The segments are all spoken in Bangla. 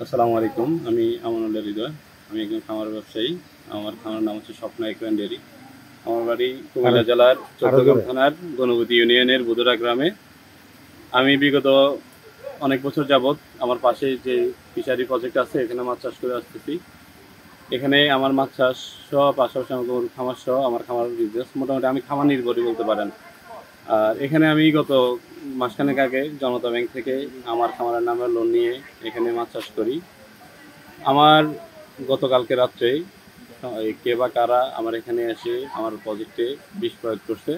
আসসালামু আলাইকুম। আমি আমানুল্লাহ হৃদয়। আমি একজন খামার ব্যবসায়ী। আমার খামারের নাম হচ্ছে স্বপ্ন একুয়ারিয়াম ডেয়ারি। আমার বাড়ি আরো কুমিল্লা জেলার আরো চৌদ্দগ্রাম জোরে। থানার গণপতি ইউনিয়নের বুধুরা গ্রামে। আমি বিগত অনেক বছর যাবৎ আমার পাশে যে ফিশারি প্রজেক্ট আছে এখানে মাছ চাষ করে আসতেছি। এখানে আমার মাছ চাষ সহ পাশাপাশি আমার গরুর খামার সহ আমার খামার বিজনেস মোটামুটি আমি খামার নির্ভরই বলতে পারেন। আর এখানে আমি গত মাসখানেক আগে জনতা ব্যাংক থেকে আমার খামারের নামে লোন নিয়ে এখানে মাছ চাষ করি। আমার গতকালকে রাত্রে কে বা কারা আমার এখানে এসে আমার প্রজেক্টে বিষ প্রয়োগ করছে।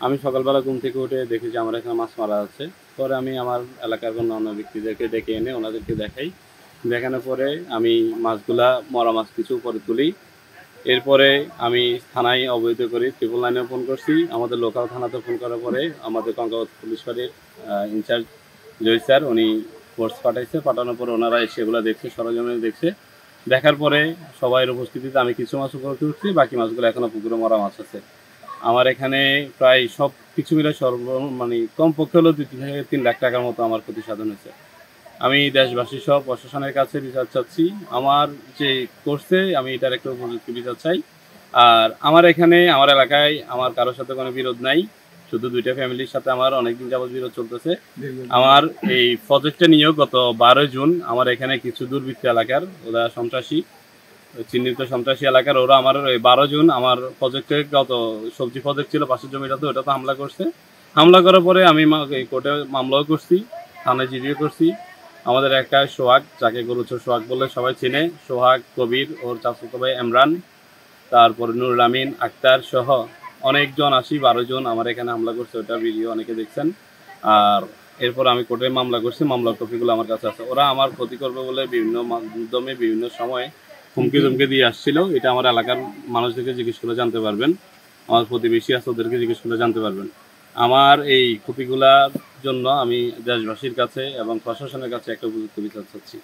আমি সকালবেলা ঘুম থেকে উঠে দেখি যে আমার এখানে মাছ মারা আছে। পরে আমি আমার এলাকার অন্য ব্যক্তিদেরকে ডেকে এনে ওনাদেরকে দেখাই। দেখানোর পরে আমি মাছগুলা মরা মাছ কিছু উপরে তুলি। এরপরে আমি থানায় অবহিত করি, 999 ফোন করছি। আমাদের লোকাল থানাতে ফোন করার পরে আমাদের কঙ্কাবাদ পুলিশ ফাঁড়ির ইনচার্জ জয় স্যার উনি ফোর্স পাঠাইছে। পাঠানোর পরে ওনারা এসে এগুলো দেখছে, সরজমিনে দেখছে। দেখার পরে সবাইয়ের উপস্থিতিতে আমি কিছু মাছ উপরে তুলছি, বাকি মাছগুলো এখনও পুকুরে মরা মাছ আছে। আমার এখানে প্রায় সব কিছু মিলে মানে কমপক্ষে হলো 2 থেকে 3 লাখ টাকার মতো আমার ক্ষতি সাধন হয়েছে। আমি দেশবাসী সহ প্রশাসনের কাছে বিচার চাচ্ছি। আমার যে করছে আমি এটার একটা উপযুক্ত বিচার চাই। আর আমার এখানে আমার এলাকায় আমার কারোর সাথে কোনো বিরোধ নাই, শুধু 2টা ফ্যামিলির সাথে আমার অনেকদিন যাবৎ বিরোধ চলতেছে। আমার এই প্রজেক্টটা নিয়েও গত 12 জুন আমার এখানে কিছু দুর্বৃত্ত এলাকার ওরা সন্ত্রাসী, চিহ্নিত সন্ত্রাসী এলাকার ওরা আমার 12 জুন আমার প্রজেক্টে গত সবজি প্রজেক্ট ছিল পাশের জমিটাতে, ওটাতে হামলা করছে। হামলা করার পরে আমি কোর্টে মামলাও করছি, থানায় জিডিও করছি। আমাদের একটা সোহাগ, যাকে গরুচর সোহাগ বলে সবাই চিনে, সোহাগ, কবির, ওর চাচাতো ভাই ইমরান, তারপর নুরুল আমিন, আক্তার সহ অনেকজন 12 জন আমার এখানে হামলা করছে। ওটা ভিডিও অনেকে দেখছেন। আর এরপর আমি কোর্টে মামলা করছি, মামলার কপিগুলো আমার কাছে আছে। ওরা আমার ক্ষতি করবে বলে বিভিন্ন মাধ্যমে বিভিন্ন সময়ে হুমকি ধমকি দিয়ে আসছিল। এটা আমার এলাকার মানুষদেরকে জিজ্ঞেস করে জানতে পারবেন, আমার প্রতিবেশী আছে ওদেরকে জিজ্ঞেস করে জানতে পারবেন। আমার এই ক্ষতিগুলার জন্য আমি দেশবাসীর কাছে এবং প্রশাসনের কাছে একটা উপযুক্ত বিচার চাচ্ছি।